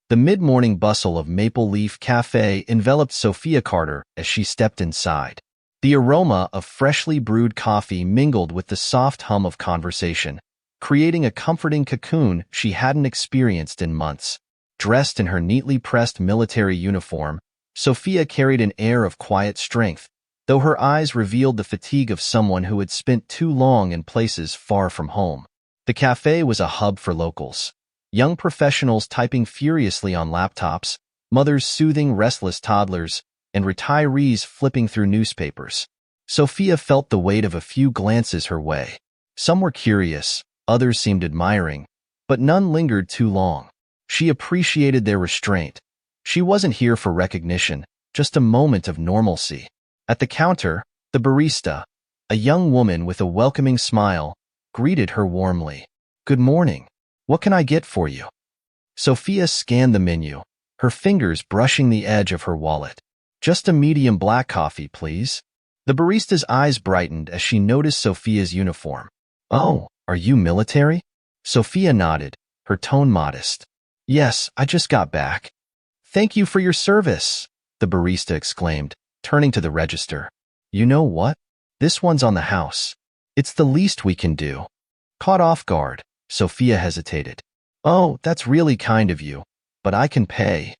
The mid-morning bustle of Maple Leaf Cafe enveloped Sophia Carter as she stepped inside. The aroma of freshly brewed coffee mingled with the soft hum of conversation, creating a comforting cocoon she hadn't experienced in months. Dressed in her neatly pressed military uniform, Sophia carried an air of quiet strength, though her eyes revealed the fatigue of someone who had spent too long in places far from home. The cafe was a hub for locals. Young professionals typing furiously on laptops, mothers soothing restless toddlers, and retirees flipping through newspapers. Sophia felt the weight of a few glances her way. Some were curious, others seemed admiring, but none lingered too long. She appreciated their restraint. She wasn't here for recognition, just a moment of normalcy. At the counter, the barista, a young woman with a welcoming smile, greeted her warmly. "Good morning. What can I get for you?" Sophia scanned the menu, her fingers brushing the edge of her wallet. "Just a medium black coffee, please." The barista's eyes brightened as she noticed Sophia's uniform. "Oh, are you military?" Sophia nodded, her tone modest. "Yes, I just got back." "Thank you for your service," the barista exclaimed, turning to the register. "You know what? This one's on the house. It's the least we can do." Caught off guard, Sophia hesitated. "Oh, that's really kind of you, but I can pay."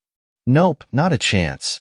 "Nope, not a chance."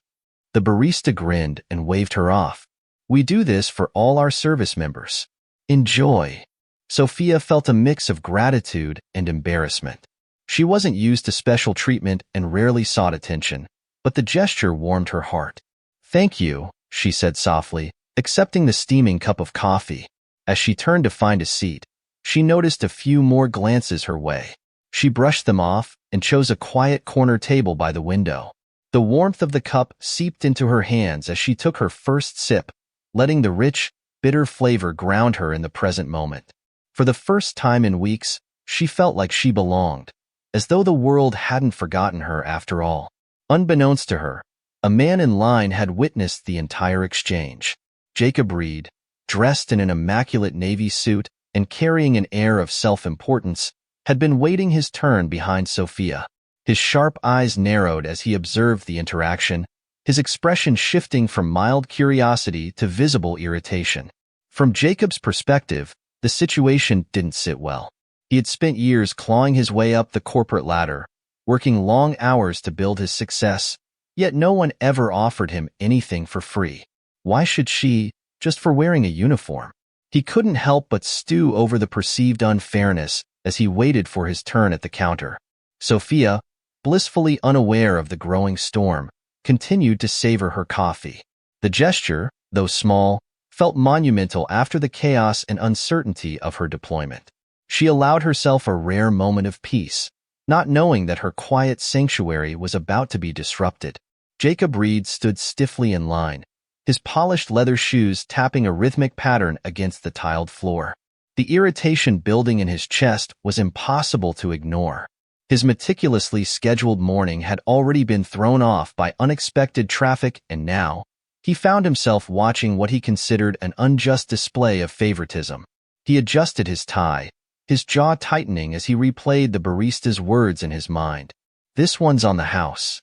The barista grinned and waved her off. "We do this for all our service members." "Enjoy." Sophia felt a mix of gratitude and embarrassment. She wasn't used to special treatment and rarely sought attention, but the gesture warmed her heart. "Thank you," she said softly, accepting the steaming cup of coffee. As she turned to find a seat, she noticed a few more glances her way. She brushed them off and chose a quiet corner table by the window. The warmth of the cup seeped into her hands as she took her first sip, letting the rich, bitter flavor ground her in the present moment. For the first time in weeks, she felt like she belonged, as though the world hadn't forgotten her after all. Unbeknownst to her, a man in line had witnessed the entire exchange. Jacob Reed, dressed in an immaculate navy suit and carrying an air of self-importance, had been waiting his turn behind Sophia. His sharp eyes narrowed as he observed the interaction, his expression shifting from mild curiosity to visible irritation. From Jacob's perspective, the situation didn't sit well. He had spent years clawing his way up the corporate ladder, working long hours to build his success, yet no one ever offered him anything for free. Why should she, just for wearing a uniform? He couldn't help but stew over the perceived unfairness as he waited for his turn at the counter. Sophia, blissfully unaware of the growing storm, continued to savor her coffee. The gesture, though small, felt monumental after the chaos and uncertainty of her deployment. She allowed herself a rare moment of peace, not knowing that her quiet sanctuary was about to be disrupted. Jacob Reed stood stiffly in line, his polished leather shoes tapping a rhythmic pattern against the tiled floor. The irritation building in his chest was impossible to ignore. His meticulously scheduled morning had already been thrown off by unexpected traffic, and now, he found himself watching what he considered an unjust display of favoritism. He adjusted his tie, his jaw tightening as he replayed the barista's words in his mind. "This one's on the house."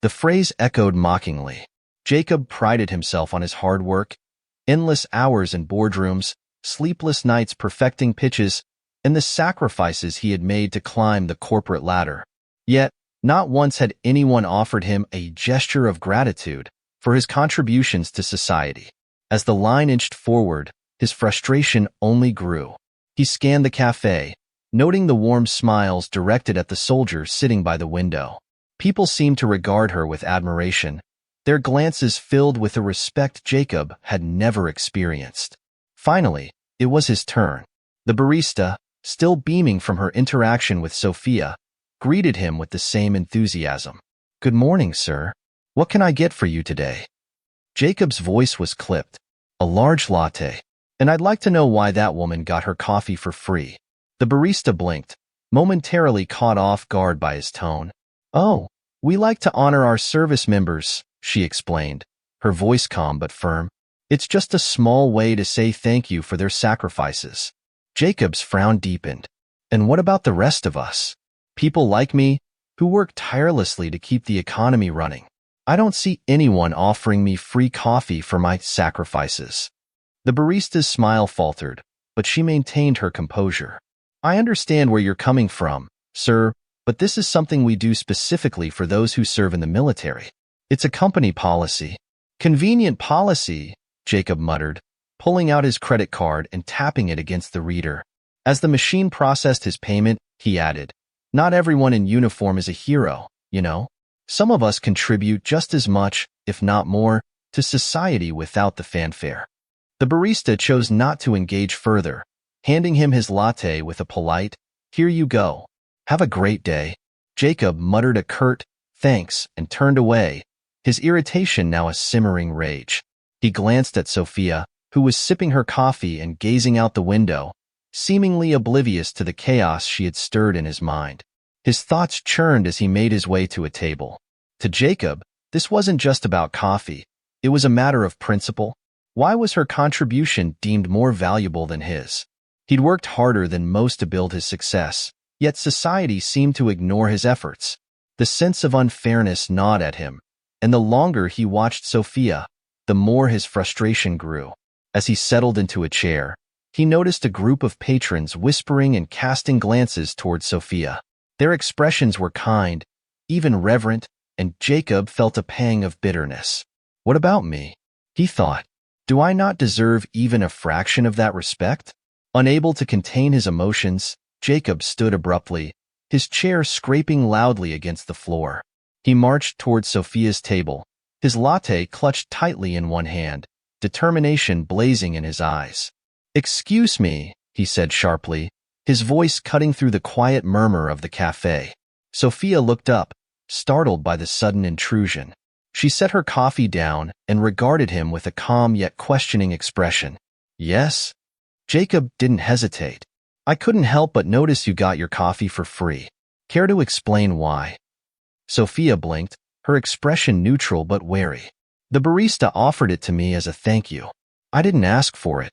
The phrase echoed mockingly. Jacob prided himself on his hard work, endless hours in boardrooms, sleepless nights perfecting pitches, and the sacrifices he had made to climb the corporate ladder. Yet, not once had anyone offered him a gesture of gratitude for his contributions to society. As the line inched forward, his frustration only grew. He scanned the cafe, noting the warm smiles directed at the soldier sitting by the window. People seemed to regard her with admiration, their glances filled with a respect Jacob had never experienced. Finally, it was his turn. The barista, still beaming from her interaction with Sophia, greeted him with the same enthusiasm. "Good morning, sir. What can I get for you today?" Jacob's voice was clipped. "A large latte. And I'd like to know why that woman got her coffee for free." The barista blinked, momentarily caught off guard by his tone. "Oh, we like to honor our service members," she explained, her voice calm but firm. "It's just a small way to say thank you for their sacrifices." Jacob's frown deepened. "And what about the rest of us? People like me, who work tirelessly to keep the economy running. I don't see anyone offering me free coffee for my sacrifices." The barista's smile faltered, but she maintained her composure. "I understand where you're coming from, sir, but this is something we do specifically for those who serve in the military. It's a company policy." "Convenient policy," Jacob muttered, pulling out his credit card and tapping it against the reader. As the machine processed his payment, he added, "Not everyone in uniform is a hero, you know. Some of us contribute just as much, if not more, to society without the fanfare." The barista chose not to engage further, handing him his latte with a polite, "Here you go. Have a great day." Jacob muttered a curt, "Thanks," and turned away, his irritation now a simmering rage. He glanced at Sophia, who was sipping her coffee and gazing out the window, seemingly oblivious to the chaos she had stirred in his mind. His thoughts churned as he made his way to a table. To Jacob, this wasn't just about coffee. It was a matter of principle. Why was her contribution deemed more valuable than his? He'd worked harder than most to build his success, yet society seemed to ignore his efforts. The sense of unfairness gnawed at him, and the longer he watched Sophia, the more his frustration grew. As he settled into a chair, he noticed a group of patrons whispering and casting glances toward Sophia. Their expressions were kind, even reverent, and Jacob felt a pang of bitterness. "What about me?" he thought. "Do I not deserve even a fraction of that respect?" Unable to contain his emotions, Jacob stood abruptly, his chair scraping loudly against the floor. He marched toward Sophia's table, his latte clutched tightly in one hand, determination blazing in his eyes. "Excuse me," he said sharply, his voice cutting through the quiet murmur of the cafe. Sophia looked up, startled by the sudden intrusion. She set her coffee down and regarded him with a calm yet questioning expression. "Yes?" Jacob didn't hesitate. "I couldn't help but notice you got your coffee for free. Care to explain why?" Sophia blinked, her expression neutral but wary. "The barista offered it to me as a thank you. I didn't ask for it."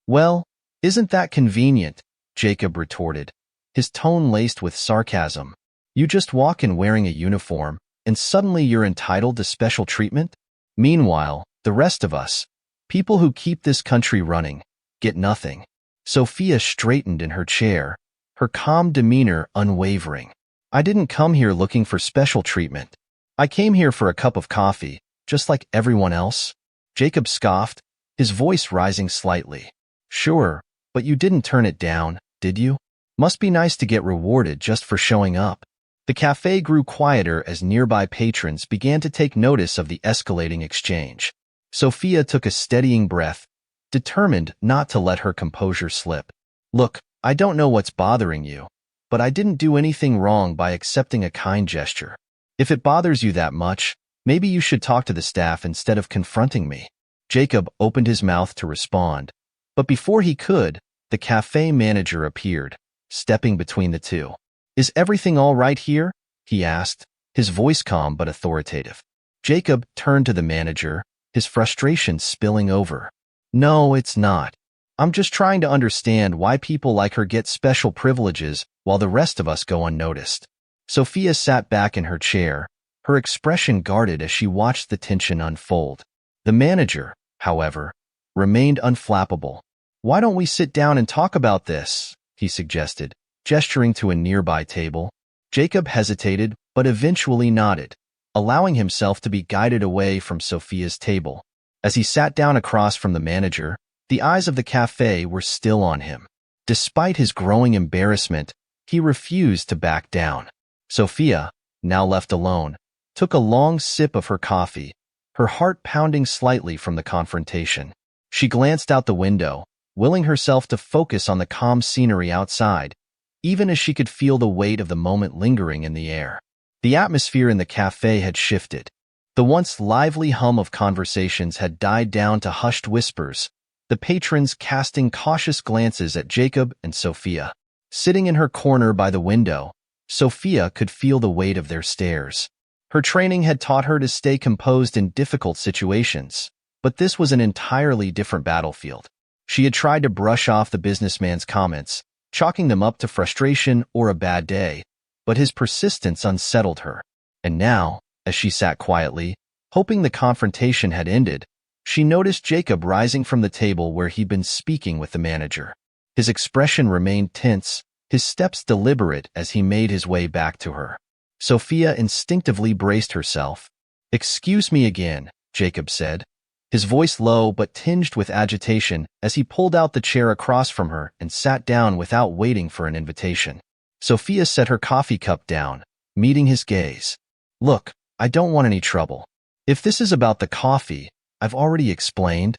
"Well, isn't that convenient?" Jacob retorted, his tone laced with sarcasm. "You just walk in wearing a uniform, and suddenly you're entitled to special treatment? Meanwhile, the rest of us, people who keep this country running, get nothing." Sophia straightened in her chair, her calm demeanor unwavering. "I didn't come here looking for special treatment. I came here for a cup of coffee, just like everyone else." Jacob scoffed, his voice rising slightly. "Sure, but you didn't turn it down, did you? Must be nice to get rewarded just for showing up." The cafe grew quieter as nearby patrons began to take notice of the escalating exchange. Sophia took a steadying breath, determined not to let her composure slip. "Look, I don't know what's bothering you, but I didn't do anything wrong by accepting a kind gesture. If it bothers you that much, maybe you should talk to the staff instead of confronting me." Jacob opened his mouth to respond, but before he could, the cafe manager appeared, stepping between the two. "Is everything all right here?" he asked, his voice calm but authoritative. Jacob turned to the manager, his frustration spilling over. "No, it's not. I'm just trying to understand why people like her get special privileges while the rest of us go unnoticed." Sophia sat back in her chair, her expression guarded as she watched the tension unfold. The manager, however, remained unflappable. "Why don't we sit down and talk about this?" he suggested, gesturing to a nearby table. Jacob hesitated, but eventually nodded, allowing himself to be guided away from Sophia's table. As he sat down across from the manager, the eyes of the cafe were still on him. Despite his growing embarrassment, he refused to back down. Sophia, now left alone, took a long sip of her coffee, her heart pounding slightly from the confrontation. She glanced out the window, willing herself to focus on the calm scenery outside, even as she could feel the weight of the moment lingering in the air. The atmosphere in the cafe had shifted. The once lively hum of conversations had died down to hushed whispers, the patrons casting cautious glances at Jacob and Sophia. Sitting in her corner by the window, Sophia could feel the weight of their stares. Her training had taught her to stay composed in difficult situations, but this was an entirely different battlefield. She had tried to brush off the businessman's comments, chalking them up to frustration or a bad day, but his persistence unsettled her. And now, as she sat quietly, hoping the confrontation had ended, she noticed Jacob rising from the table where he'd been speaking with the manager. His expression remained tense, his steps deliberate as he made his way back to her. Sophia instinctively braced herself. "Excuse me again," Jacob said, his voice low but tinged with agitation as he pulled out the chair across from her and sat down without waiting for an invitation. Sophia set her coffee cup down, meeting his gaze. "Look, I don't want any trouble. If this is about the coffee, I've already explained."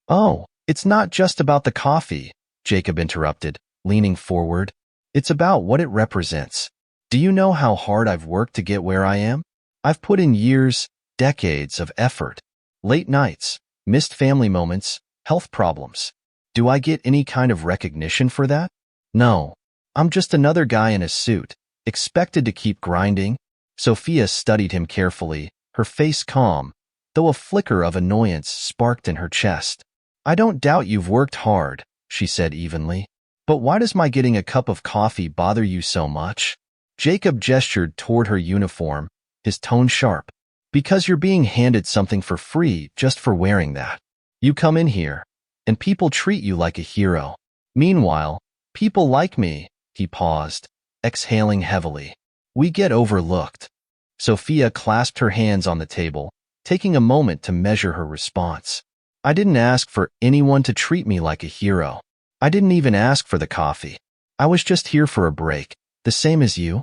"Oh, it's not just about the coffee," Jacob interrupted, leaning forward. "It's about what it represents. Do you know how hard I've worked to get where I am? I've put in years, decades of effort. Late nights, missed family moments, health problems. Do I get any kind of recognition for that? No. I'm just another guy in a suit, expected to keep grinding." Sophia studied him carefully, her face calm, though a flicker of annoyance sparked in her chest. "I don't doubt you've worked hard," she said evenly. "But why does my getting a cup of coffee bother you so much?" Jacob gestured toward her uniform, his tone sharp. "Because you're being handed something for free just for wearing that. You come in here, and people treat you like a hero. Meanwhile, people like me," he paused, exhaling heavily, "we get overlooked." Sophia clasped her hands on the table, taking a moment to measure her response. "I didn't ask for anyone to treat me like a hero. I didn't even ask for the coffee. I was just here for a break, the same as you."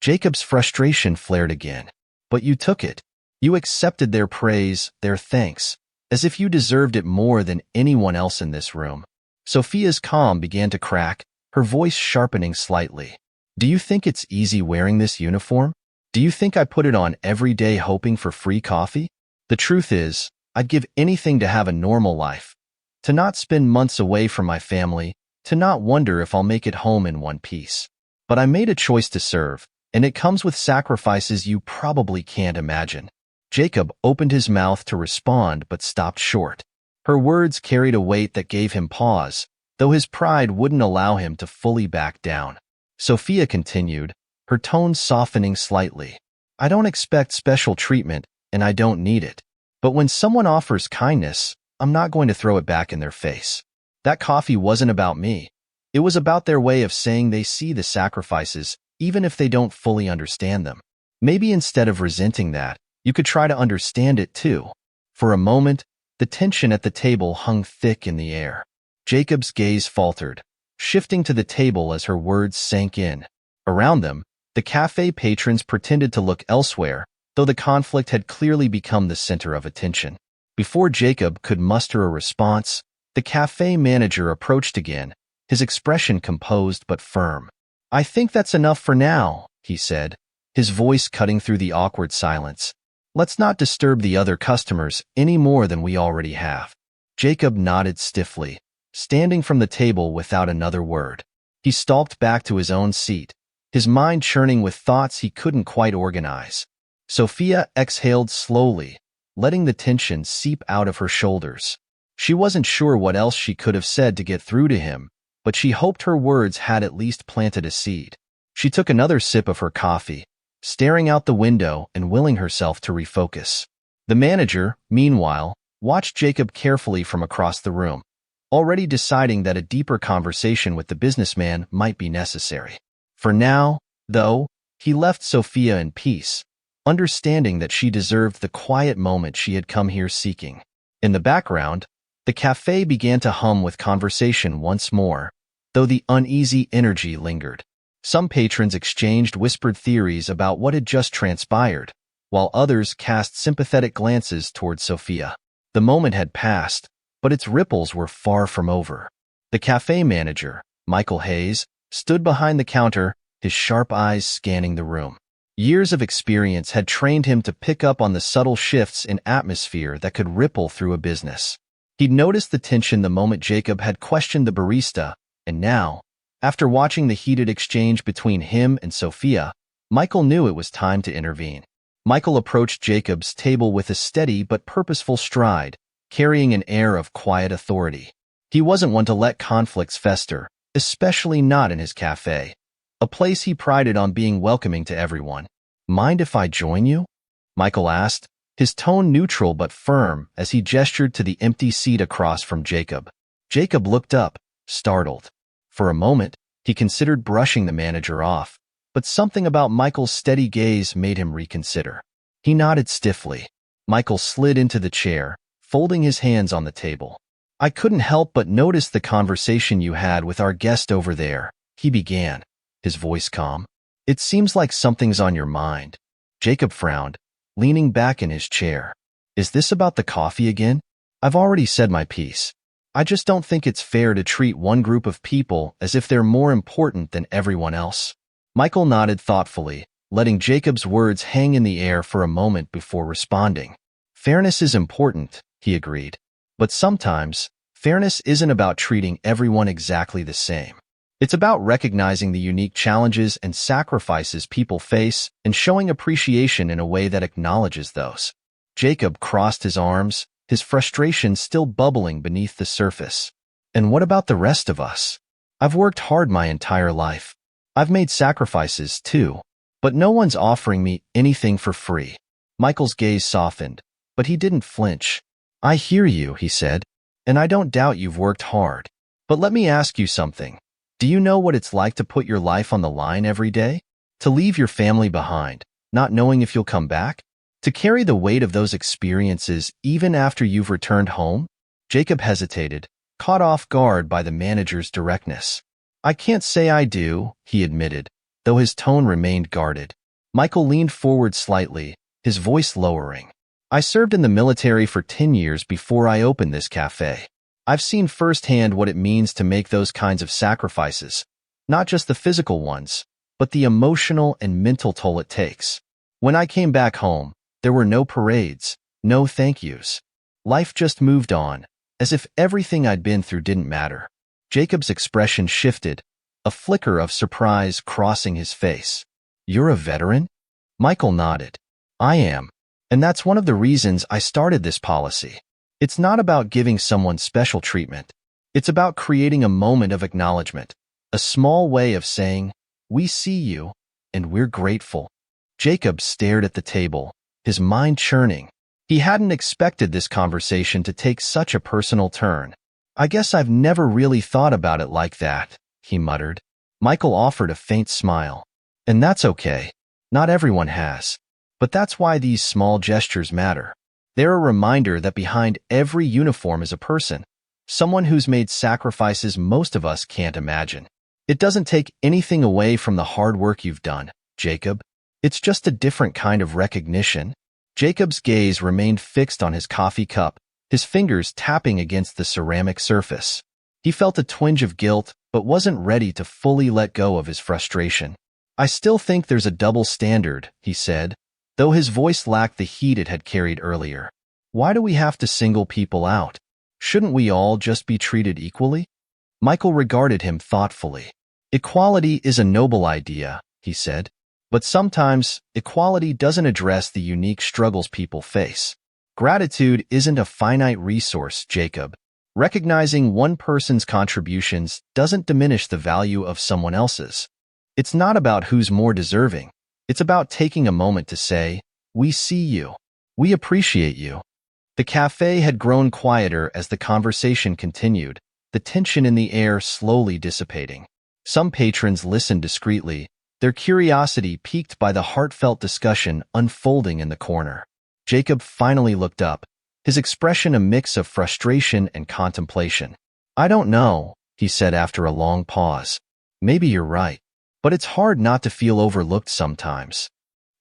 Jacob's frustration flared again. "But you took it. You accepted their praise, their thanks, as if you deserved it more than anyone else in this room." Sophia's calm began to crack, her voice sharpening slightly. "Do you think it's easy wearing this uniform? Do you think I put it on every day hoping for free coffee? The truth is, I'd give anything to have a normal life, to not spend months away from my family, to not wonder if I'll make it home in one piece. But I made a choice to serve, and it comes with sacrifices you probably can't imagine." Jacob opened his mouth to respond but stopped short. Her words carried a weight that gave him pause, though his pride wouldn't allow him to fully back down. Sophia continued, her tone softening slightly. "I don't expect special treatment, and I don't need it. But when someone offers kindness, I'm not going to throw it back in their face. That coffee wasn't about me. It was about their way of saying they see the sacrifices, even if they don't fully understand them. Maybe instead of resenting that, you could try to understand it too." For a moment, the tension at the table hung thick in the air. Jacob's gaze faltered, shifting to the table as her words sank in. Around them, the cafe patrons pretended to look elsewhere, though the conflict had clearly become the center of attention. Before Jacob could muster a response, the cafe manager approached again, his expression composed but firm. "I think that's enough for now," he said, his voice cutting through the awkward silence. "Let's not disturb the other customers any more than we already have." Jacob nodded stiffly, standing from the table without another word. He stalked back to his own seat, his mind churning with thoughts he couldn't quite organize. Sophia exhaled slowly, letting the tension seep out of her shoulders. She wasn't sure what else she could have said to get through to him, but she hoped her words had at least planted a seed. She took another sip of her coffee, staring out the window and willing herself to refocus. The manager, meanwhile, watched Jacob carefully from across the room, already deciding that a deeper conversation with the businessman might be necessary. For now, though, he left Sophia in peace, understanding that she deserved the quiet moment she had come here seeking. In the background, the cafe began to hum with conversation once more, though the uneasy energy lingered. Some patrons exchanged whispered theories about what had just transpired, while others cast sympathetic glances toward Sophia. The moment had passed, but its ripples were far from over. The cafe manager, Michael Hayes, stood behind the counter, his sharp eyes scanning the room. Years of experience had trained him to pick up on the subtle shifts in atmosphere that could ripple through a business. He'd noticed the tension the moment Jacob had questioned the barista, and now, after watching the heated exchange between him and Sophia, Michael knew it was time to intervene. Michael approached Jacob's table with a steady but purposeful stride, carrying an air of quiet authority. He wasn't one to let conflicts fester, especially not in his cafe. a place he prided on being welcoming to everyone. Mind if I join you? Michael asked, his tone neutral but firm as he gestured to the empty seat across from Jacob. Jacob looked up, startled. For a moment, he considered brushing the manager off, but something about Michael's steady gaze made him reconsider. He nodded stiffly. Michael slid into the chair, folding his hands on the table. I couldn't help but notice the conversation you had with our guest over there, he began, his voice calm. It seems like something's on your mind. Jacob frowned, leaning back in his chair. Is this about the coffee again? I've already said my piece. I just don't think it's fair to treat one group of people as if they're more important than everyone else. Michael nodded thoughtfully, letting Jacob's words hang in the air for a moment before responding. Fairness is important, he agreed. But sometimes, fairness isn't about treating everyone exactly the same. It's about recognizing the unique challenges and sacrifices people face and showing appreciation in a way that acknowledges those. Jacob crossed his arms, his frustration still bubbling beneath the surface. And what about the rest of us? I've worked hard my entire life. I've made sacrifices too, but no one's offering me anything for free. Michael's gaze softened, but he didn't flinch. I hear you, he said, and I don't doubt you've worked hard. But let me ask you something. Do you know what it's like to put your life on the line every day? To leave your family behind, not knowing if you'll come back? To carry the weight of those experiences even after you've returned home? Jacob hesitated, caught off guard by the manager's directness. I can't say I do, he admitted, though his tone remained guarded. Michael leaned forward slightly, his voice lowering. I served in the military for 10 years before I opened this cafe. I've seen firsthand what it means to make those kinds of sacrifices, not just the physical ones, but the emotional and mental toll it takes. When I came back home, there were no parades, no thank yous. Life just moved on, as if everything I'd been through didn't matter. Jacob's expression shifted, a flicker of surprise crossing his face. You're a veteran? Michael nodded. I am, and that's one of the reasons I started this policy. It's not about giving someone special treatment. It's about creating a moment of acknowledgement, a small way of saying, we see you, and we're grateful. Jacob stared at the table, his mind churning. He hadn't expected this conversation to take such a personal turn. I guess I've never really thought about it like that, he muttered. Michael offered a faint smile. And that's okay. Not everyone has. But that's why these small gestures matter. They're a reminder that behind every uniform is a person, someone who's made sacrifices most of us can't imagine. It doesn't take anything away from the hard work you've done, Jacob. It's just a different kind of recognition. Jacob's gaze remained fixed on his coffee cup, his fingers tapping against the ceramic surface. He felt a twinge of guilt, but wasn't ready to fully let go of his frustration. I still think there's a double standard, he said, though his voice lacked the heat it had carried earlier. Why do we have to single people out? Shouldn't we all just be treated equally? Michael regarded him thoughtfully. Equality is a noble idea, he said, but sometimes equality doesn't address the unique struggles people face. Gratitude isn't a finite resource, Jacob. Recognizing one person's contributions doesn't diminish the value of someone else's. It's not about who's more deserving. It's about taking a moment to say, we see you. We appreciate you. The cafe had grown quieter as the conversation continued, the tension in the air slowly dissipating. Some patrons listened discreetly, their curiosity piqued by the heartfelt discussion unfolding in the corner. Jacob finally looked up, his expression a mix of frustration and contemplation. I don't know, he said after a long pause. Maybe you're right. But it's hard not to feel overlooked sometimes.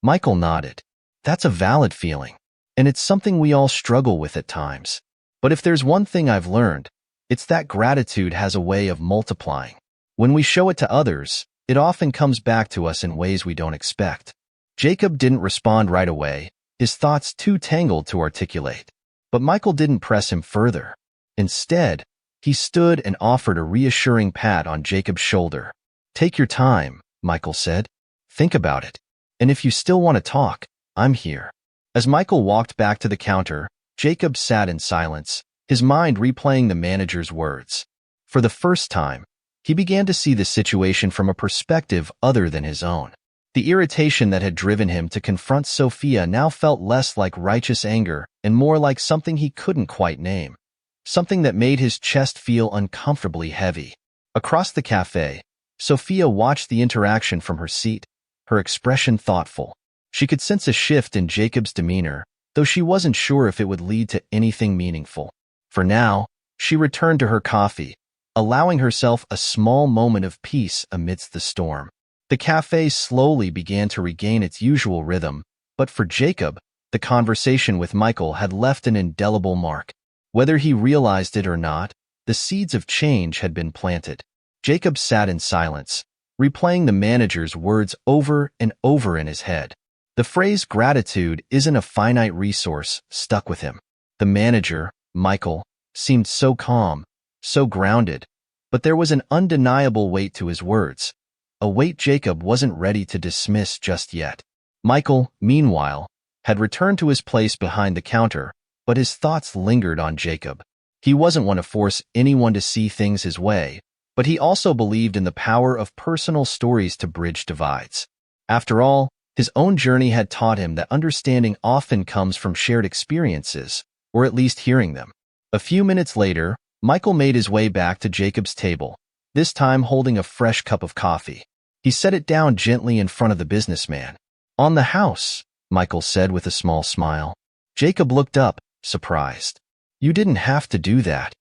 Michael nodded. That's a valid feeling, and it's something we all struggle with at times. But if there's one thing I've learned, it's that gratitude has a way of multiplying. When we show it to others, it often comes back to us in ways we don't expect. Jacob didn't respond right away, his thoughts too tangled to articulate. But Michael didn't press him further. Instead, he stood and offered a reassuring pat on Jacob's shoulder. Take your time, Michael said. Think about it. And if you still want to talk, I'm here. As Michael walked back to the counter, Jacob sat in silence, his mind replaying the manager's words. For the first time, He began to see the situation from a perspective other than his own. The irritation that had driven him to confront Sophia now felt less like righteous anger and more like something he couldn't quite name. Something that made his chest feel uncomfortably heavy. Across the cafe, Sophia watched the interaction from her seat, her expression thoughtful. She could sense a shift in Jacob's demeanor, though she wasn't sure if it would lead to anything meaningful. For now, she returned to her coffee, allowing herself a small moment of peace amidst the storm. The cafe slowly began to regain its usual rhythm, but for Jacob, the conversation with Michael had left an indelible mark. Whether he realized it or not, the seeds of change had been planted. Jacob sat in silence, replaying the manager's words over and over in his head. The phrase "gratitude isn't a finite resource" stuck with him. The manager, Michael, seemed so calm, so grounded, but there was an undeniable weight to his words, a weight Jacob wasn't ready to dismiss just yet. Michael, meanwhile, had returned to his place behind the counter, but his thoughts lingered on Jacob. He wasn't one to force anyone to see things his way, but he also believed in the power of personal stories to bridge divides. After all, his own journey had taught him that understanding often comes from shared experiences, or at least hearing them. A few minutes later, Michael made his way back to Jacob's table, this time holding a fresh cup of coffee. He set it down gently in front of the businessman. "On the house," Michael said with a small smile. Jacob looked up, surprised. "You didn't have to do that."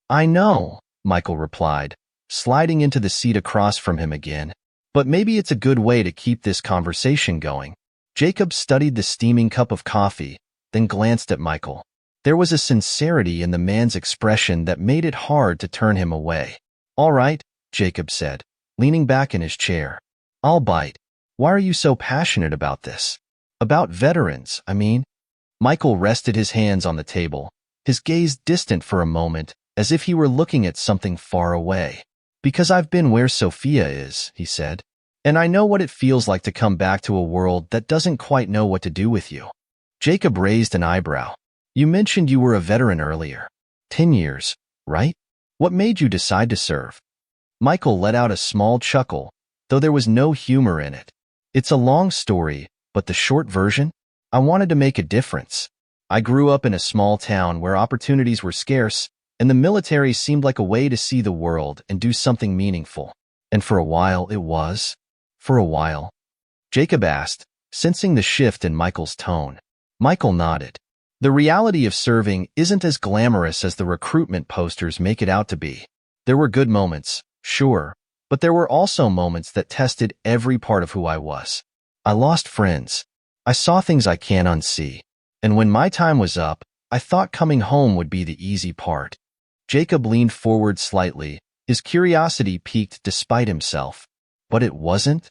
"I know," Michael replied, sliding into the seat across from him again. "But maybe it's a good way to keep this conversation going." Jacob studied the steaming cup of coffee, then glanced at Michael. There was a sincerity in the man's expression that made it hard to turn him away. "All right," Jacob said, leaning back in his chair. "I'll bite. Why are you so passionate about this?" "About veterans, I mean." Michael rested his hands on the table, his gaze distant for a moment, as if he were looking at something far away. "Because I've been where Sophia is," he said, "and I know what it feels like to come back to a world that doesn't quite know what to do with you." Jacob raised an eyebrow. "You mentioned you were a veteran earlier. 10 years, right? What made you decide to serve?" Michael let out a small chuckle, though there was no humor in it. "It's a long story, but the short version? I wanted to make a difference. I grew up in a small town where opportunities were scarce, and the military seemed like a way to see the world and do something meaningful. And for a while it was." "For a while?" Jacob asked, sensing the shift in Michael's tone. Michael nodded. "The reality of serving isn't as glamorous as the recruitment posters make it out to be. There were good moments, sure, but there were also moments that tested every part of who I was. I lost friends. I saw things I can't unsee. And when my time was up, I thought coming home would be the easy part." Jacob leaned forward slightly, his curiosity piqued despite himself. "But it wasn't?"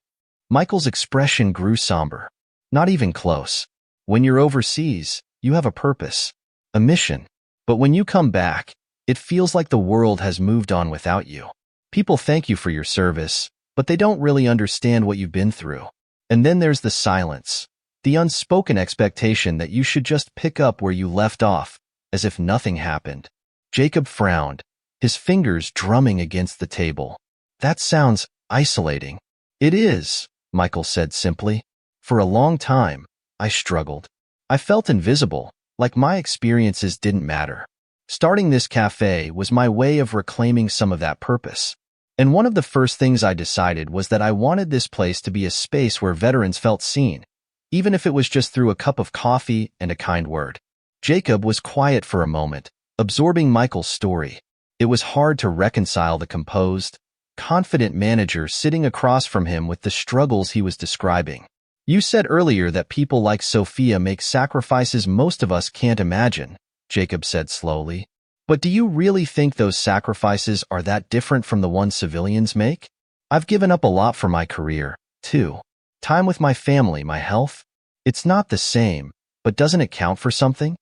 Michael's expression grew somber. "Not even close. When you're overseas, you have a purpose, a mission. But when you come back, it feels like the world has moved on without you. People thank you for your service, but they don't really understand what you've been through. And then there's the silence, the unspoken expectation that you should just pick up where you left off, as if nothing happened." Jacob frowned, his fingers drumming against the table. "That sounds isolating." "It is," Michael said simply. "For a long time, I struggled. I felt invisible, like my experiences didn't matter. Starting this cafe was my way of reclaiming some of that purpose. And one of the first things I decided was that I wanted this place to be a space where veterans felt seen, even if it was just through a cup of coffee and a kind word." Jacob was quiet for a moment, absorbing Michael's story. It was hard to reconcile the composed, confident manager sitting across from him with the struggles he was describing. "You said earlier that people like Sophia make sacrifices most of us can't imagine," Jacob said slowly. "But do you really think those sacrifices are that different from the ones civilians make? I've given up a lot for my career, too. Time with my family, my health. It's not the same, but doesn't it count for something?"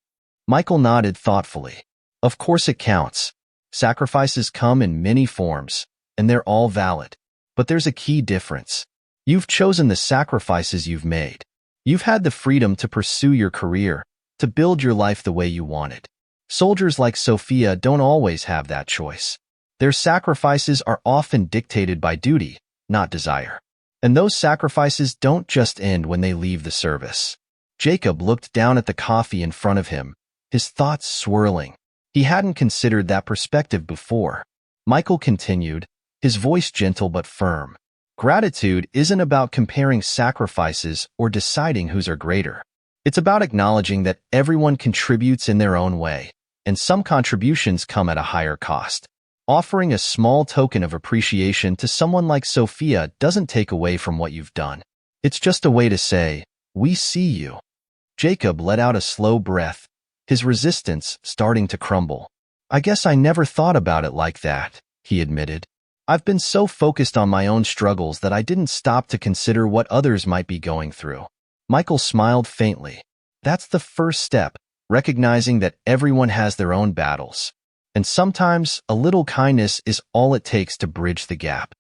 Michael nodded thoughtfully. "Of course it counts. Sacrifices come in many forms, and they're all valid. But there's a key difference. You've chosen the sacrifices you've made. You've had the freedom to pursue your career, to build your life the way you want it. Soldiers like Sophia don't always have that choice. Their sacrifices are often dictated by duty, not desire. And those sacrifices don't just end when they leave the service. Jacob looked down at the coffee in front of him, his thoughts swirling. He hadn't considered that perspective before. Michael continued, his voice gentle but firm. Gratitude isn't about comparing sacrifices or deciding whose are greater. It's about acknowledging that everyone contributes in their own way, and some contributions come at a higher cost. Offering a small token of appreciation to someone like Sophia doesn't take away from what you've done. It's just a way to say, "We see you." Jacob let out a slow breath, his resistance starting to crumble. "I guess I never thought about it like that," he admitted. "I've been so focused on my own struggles that I didn't stop to consider what others might be going through." Michael smiled faintly. That's the first step, recognizing that everyone has their own battles. And sometimes, a little kindness is all it takes to bridge the gap.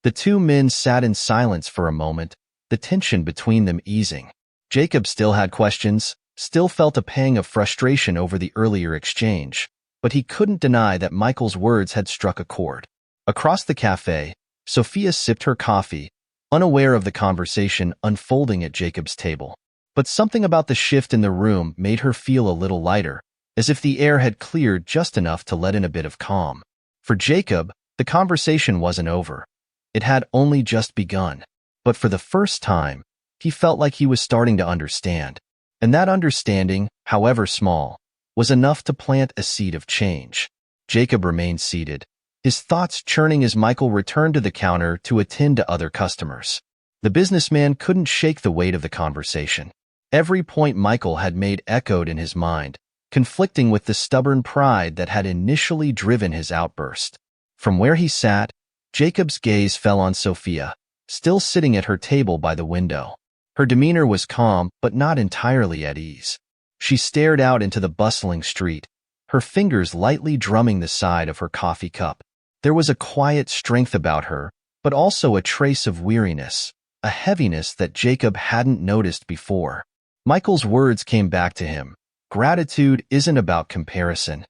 The two men sat in silence for a moment, the tension between them easing. Jacob still had questions, still felt a pang of frustration over the earlier exchange, but he couldn't deny that Michael's words had struck a chord. Across the cafe, Sophia sipped her coffee, unaware of the conversation unfolding at Jacob's table. But something about the shift in the room made her feel a little lighter, as if the air had cleared just enough to let in a bit of calm. For Jacob, the conversation wasn't over. It had only just begun. But for the first time, he felt like he was starting to understand. And that understanding, however small, was enough to plant a seed of change. Jacob remained seated, his thoughts churning as Michael returned to the counter to attend to other customers. The businessman couldn't shake the weight of the conversation. Every point Michael had made echoed in his mind, conflicting with the stubborn pride that had initially driven his outburst. From where he sat, Jacob's gaze fell on Sophia, still sitting at her table by the window. Her demeanor was calm, but not entirely at ease. She stared out into the bustling street, her fingers lightly drumming the side of her coffee cup. There was a quiet strength about her, but also a trace of weariness, a heaviness that Jacob hadn't noticed before. Michael's words came back to him. Gratitude isn't about comparison.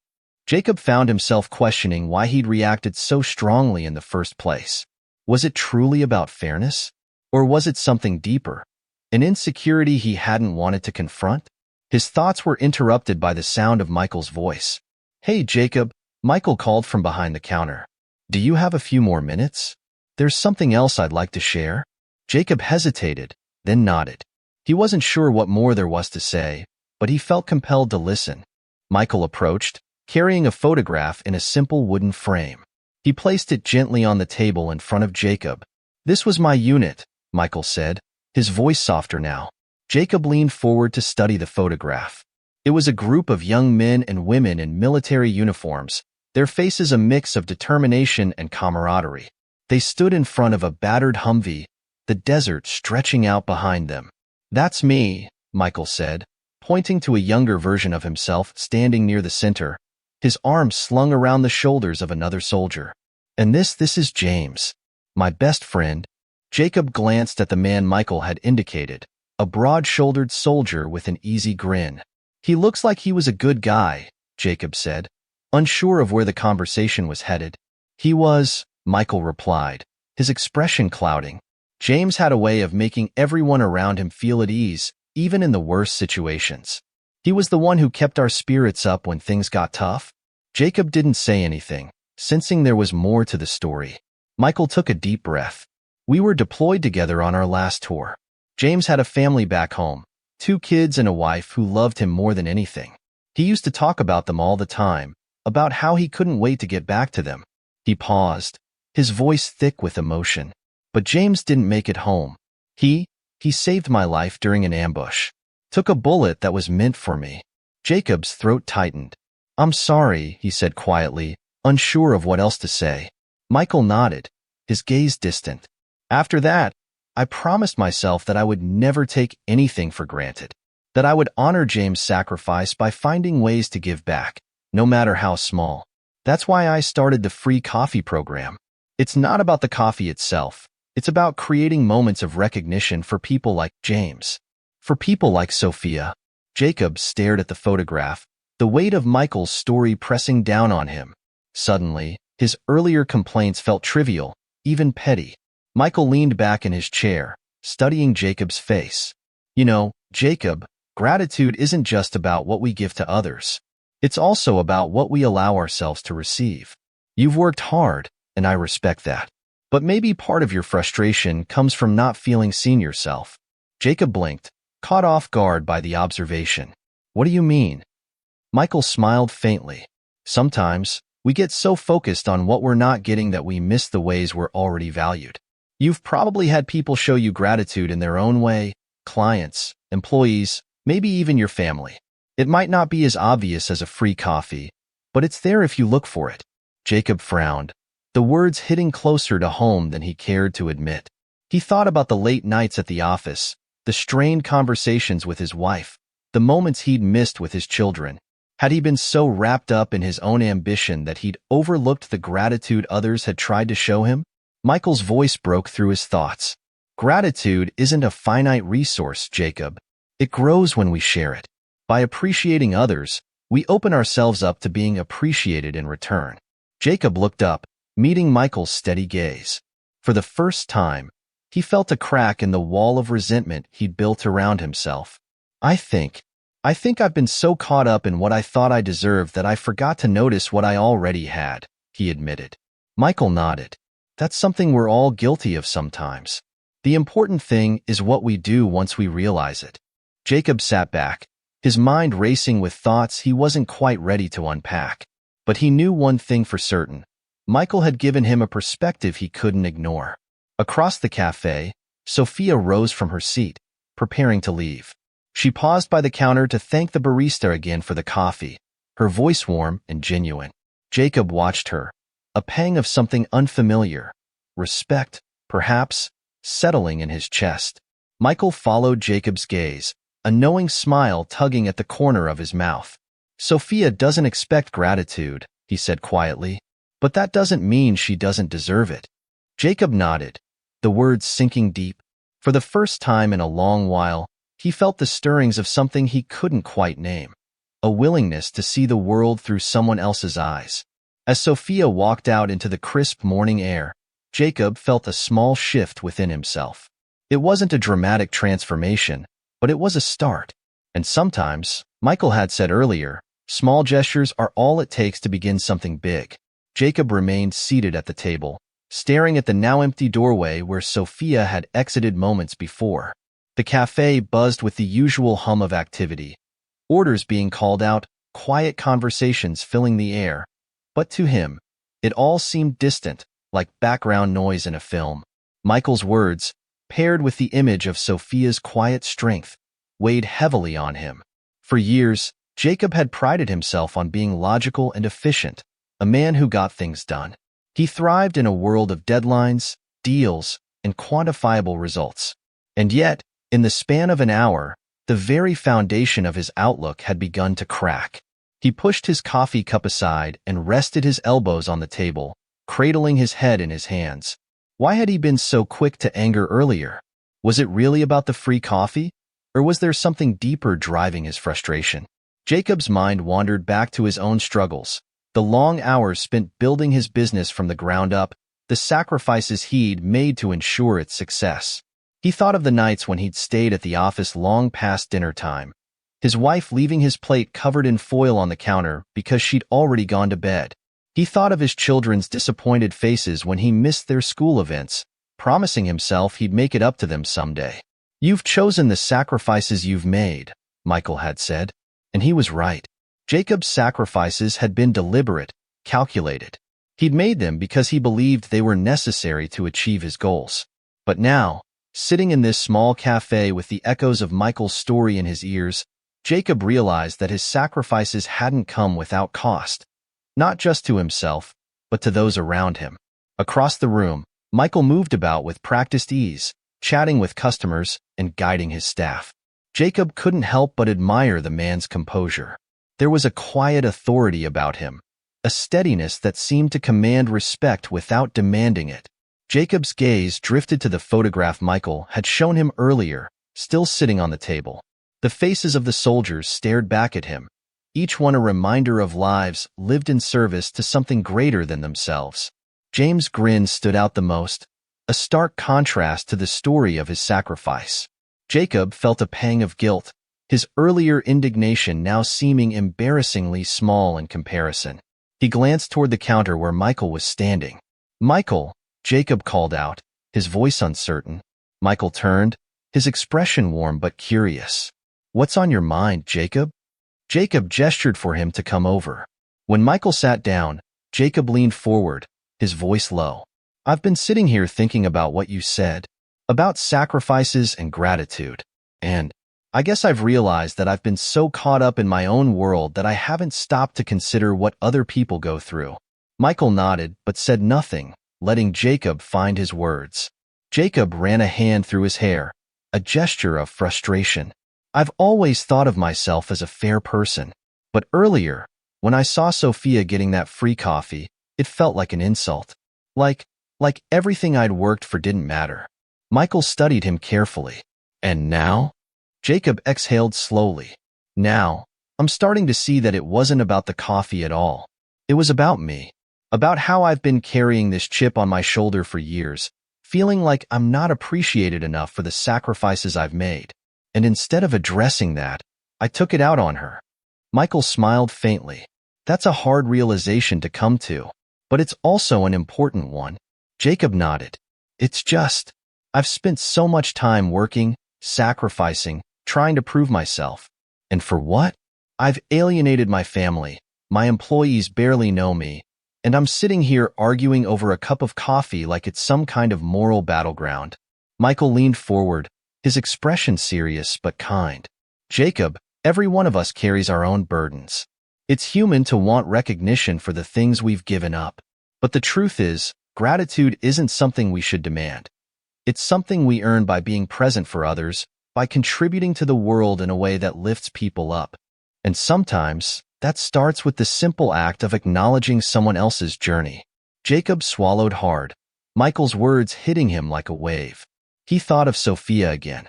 Jacob found himself questioning why he'd reacted so strongly in the first place. Was it truly about fairness? Or was it something deeper? An insecurity he hadn't wanted to confront? His thoughts were interrupted by the sound of Michael's voice. "Hey, Jacob," Michael called from behind the counter. "Do you have a few more minutes? There's something else I'd like to share." Jacob hesitated, then nodded. He wasn't sure what more there was to say, but he felt compelled to listen. Michael approached, carrying a photograph in a simple wooden frame. He placed it gently on the table in front of Jacob. "This was my unit," Michael said, his voice softer now. Jacob leaned forward to study the photograph. It was a group of young men and women in military uniforms, their faces a mix of determination and camaraderie. They stood in front of a battered Humvee, the desert stretching out behind them. "That's me," Michael said, pointing to a younger version of himself standing near the center, his arms slung around the shoulders of another soldier. "And this is James, my best friend." Jacob glanced at the man Michael had indicated, a broad-shouldered soldier with an easy grin. "He looks like he was a good guy," Jacob said, unsure of where the conversation was headed. "He was," Michael replied, his expression clouding. James had a way of making everyone around him feel at ease, even in the worst situations. He was the one who kept our spirits up when things got tough. Jacob didn't say anything, sensing there was more to the story. Michael took a deep breath. "We were deployed together on our last tour. James had a family back home, 2 kids and a wife who loved him more than anything. He used to talk about them all the time, about how he couldn't wait to get back to them." He paused, his voice thick with emotion. "But James didn't make it home. He saved my life during an ambush. Took a bullet that was meant for me." Jacob's throat tightened. "I'm sorry," he said quietly, unsure of what else to say. Michael nodded, his gaze distant. "After that, I promised myself that I would never take anything for granted, that I would honor James' sacrifice by finding ways to give back, no matter how small. That's why I started the free coffee program. It's not about the coffee itself. It's about creating moments of recognition for people like James. For people like Sophia." Jacob stared at the photograph, the weight of Michael's story pressing down on him. Suddenly, His earlier complaints felt trivial, even petty. Michael leaned back in his chair, studying Jacob's face. You know, Jacob, gratitude isn't just about what we give to others. It's also about what we allow ourselves to receive. You've worked hard, and I respect that. But maybe part of your frustration comes from not feeling seen yourself. Jacob blinked, caught off guard by the observation. What do you mean? Michael smiled faintly. Sometimes, we get so focused on what we're not getting that we miss the ways we're already valued. You've probably had people show you gratitude in their own way, clients, employees, maybe even your family. It might not be as obvious as a free coffee, but it's there if you look for it. Jacob frowned, the words hitting closer to home than he cared to admit. He thought about the late nights at the office, the strained conversations with his wife, the moments he'd missed with his children. Had he been so wrapped up in his own ambition that he'd overlooked the gratitude others had tried to show him? Michael's voice broke through his thoughts. Gratitude isn't a finite resource, Jacob. It grows when we share it. By appreciating others, we open ourselves up to being appreciated in return. Jacob looked up, meeting Michael's steady gaze. For the first time, he felt a crack in the wall of resentment he'd built around himself. I think I've been so caught up in what I thought I deserved that I forgot to notice what I already had, he admitted. Michael nodded. That's something we're all guilty of sometimes. The important thing is what we do once we realize it. Jacob sat back, his mind racing with thoughts he wasn't quite ready to unpack. But he knew one thing for certain. Michael had given him a perspective he couldn't ignore. Across the cafe, Sophia rose from her seat, preparing to leave. She paused by the counter to thank the barista again for the coffee, her voice warm and genuine. Jacob watched her, a pang of something unfamiliar, respect, perhaps, settling in his chest. Michael followed Jacob's gaze, a knowing smile tugging at the corner of his mouth. Sophia doesn't expect gratitude, he said quietly, but that doesn't mean she doesn't deserve it. Jacob nodded, the words sinking deep. For the first time in a long while, he felt the stirrings of something he couldn't quite name, a willingness to see the world through someone else's eyes. As Sophia walked out into the crisp morning air, Jacob felt a small shift within himself. It wasn't a dramatic transformation, but it was a start. And sometimes, Michael had said earlier, small gestures are all it takes to begin something big. Jacob remained seated at the table, staring at the now empty doorway where Sophia had exited moments before. The cafe buzzed with the usual hum of activity, orders being called out, quiet conversations filling the air. But to him, it all seemed distant, like background noise in a film. Michael's words, paired with the image of Sophia's quiet strength, weighed heavily on him. For years, Jacob had prided himself on being logical and efficient, a man who got things done. He thrived in a world of deadlines, deals, and quantifiable results. And yet, in the span of an hour, the very foundation of his outlook had begun to crack. He pushed his coffee cup aside and rested his elbows on the table, cradling his head in his hands. Why had he been so quick to anger earlier? Was it really about the free coffee? Or was there something deeper driving his frustration? Jacob's mind wandered back to his own struggles, the long hours spent building his business from the ground up, the sacrifices he'd made to ensure its success. He thought of the nights when he'd stayed at the office long past dinner time, his wife leaving his plate covered in foil on the counter because she'd already gone to bed. He thought of his children's disappointed faces when he missed their school events, promising himself he'd make it up to them someday. You've chosen the sacrifices you've made, Michael had said, and he was right. Jacob's sacrifices had been deliberate, calculated. He'd made them because he believed they were necessary to achieve his goals. But now, sitting in this small cafe with the echoes of Michael's story in his ears, Jacob realized that his sacrifices hadn't come without cost, not just to himself, but to those around him. Across the room, Michael moved about with practiced ease, chatting with customers and guiding his staff. Jacob couldn't help but admire the man's composure. There was a quiet authority about him, a steadiness that seemed to command respect without demanding it. Jacob's gaze drifted to the photograph Michael had shown him earlier, still sitting on the table. The faces of the soldiers stared back at him, each one a reminder of lives lived in service to something greater than themselves. James' grin stood out the most, a stark contrast to the story of his sacrifice. Jacob felt a pang of guilt, his earlier indignation now seeming embarrassingly small in comparison. He glanced toward the counter where Michael was standing. "Michael," Jacob called out, his voice uncertain. Michael turned, his expression warm but curious. "What's on your mind, Jacob?" Jacob gestured for him to come over. When Michael sat down, Jacob leaned forward, his voice low. "I've been sitting here thinking about what you said, about sacrifices and gratitude, and I guess I've realized that I've been so caught up in my own world that I haven't stopped to consider what other people go through." Michael nodded but said nothing, letting Jacob find his words. Jacob ran a hand through his hair, a gesture of frustration. "I've always thought of myself as a fair person, but earlier, when I saw Sophia getting that free coffee, it felt like an insult. Like everything I'd worked for didn't matter." Michael studied him carefully. "And now?" Jacob exhaled slowly. "Now, I'm starting to see that it wasn't about the coffee at all. It was about me, about how I've been carrying this chip on my shoulder for years, feeling like I'm not appreciated enough for the sacrifices I've made. And instead of addressing that, I took it out on her." Michael smiled faintly. "That's a hard realization to come to, but it's also an important one." Jacob nodded. "It's just, I've spent so much time working, sacrificing, trying to prove myself. And for what? I've alienated my family, my employees barely know me, and I'm sitting here arguing over a cup of coffee like it's some kind of moral battleground." Michael leaned forward, his expression serious but kind. "Jacob, every one of us carries our own burdens. It's human to want recognition for the things we've given up. But the truth is, gratitude isn't something we should demand. It's something we earn by being present for others, by contributing to the world in a way that lifts people up. And sometimes, that starts with the simple act of acknowledging someone else's journey." Jacob swallowed hard, Michael's words hitting him like a wave. He thought of Sophia again.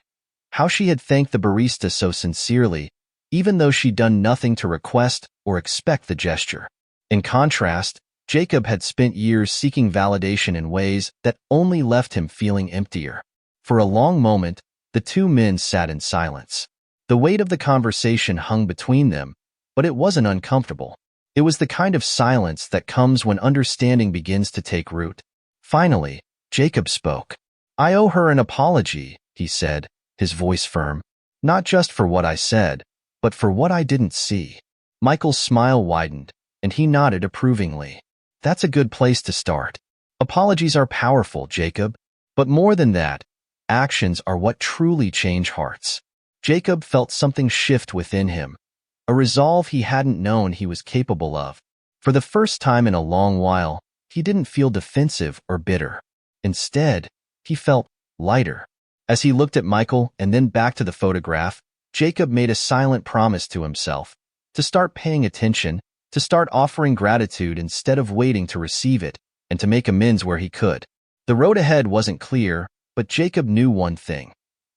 How she had thanked the barista so sincerely, even though she'd done nothing to request or expect the gesture. In contrast, Jacob had spent years seeking validation in ways that only left him feeling emptier. For a long moment, the two men sat in silence. The weight of the conversation hung between them, but it wasn't uncomfortable. It was the kind of silence that comes when understanding begins to take root. Finally, Jacob spoke. "I owe her an apology," he said, his voice firm. "Not just for what I said, but for what I didn't see." Michael's smile widened, and he nodded approvingly. "That's a good place to start. Apologies are powerful, Jacob. But more than that, actions are what truly change hearts." Jacob felt something shift within him, a resolve he hadn't known he was capable of. For the first time in a long while, he didn't feel defensive or bitter. Instead, he felt lighter. As he looked at Michael and then back to the photograph, Jacob made a silent promise to himself to start paying attention, to start offering gratitude instead of waiting to receive it, and to make amends where he could. The road ahead wasn't clear, but Jacob knew one thing.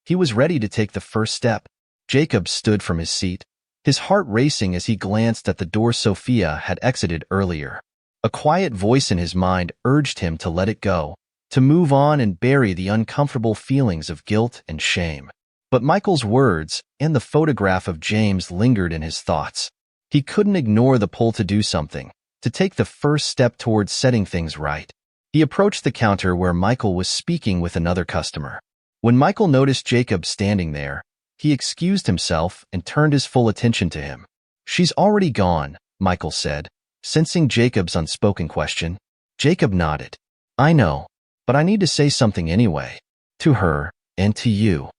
He was ready to take the first step. Jacob stood from his seat, his heart racing as he glanced at the door Sophia had exited earlier. A quiet voice in his mind urged him to let it go, to move on and bury the uncomfortable feelings of guilt and shame. But Michael's words and the photograph of James lingered in his thoughts. He couldn't ignore the pull to do something, to take the first step towards setting things right. He approached the counter where Michael was speaking with another customer. When Michael noticed Jacob standing there, he excused himself and turned his full attention to him. "She's already gone," Michael said, sensing Jacob's unspoken question. Jacob nodded. "I know, but I need to say something anyway. To her, and to you."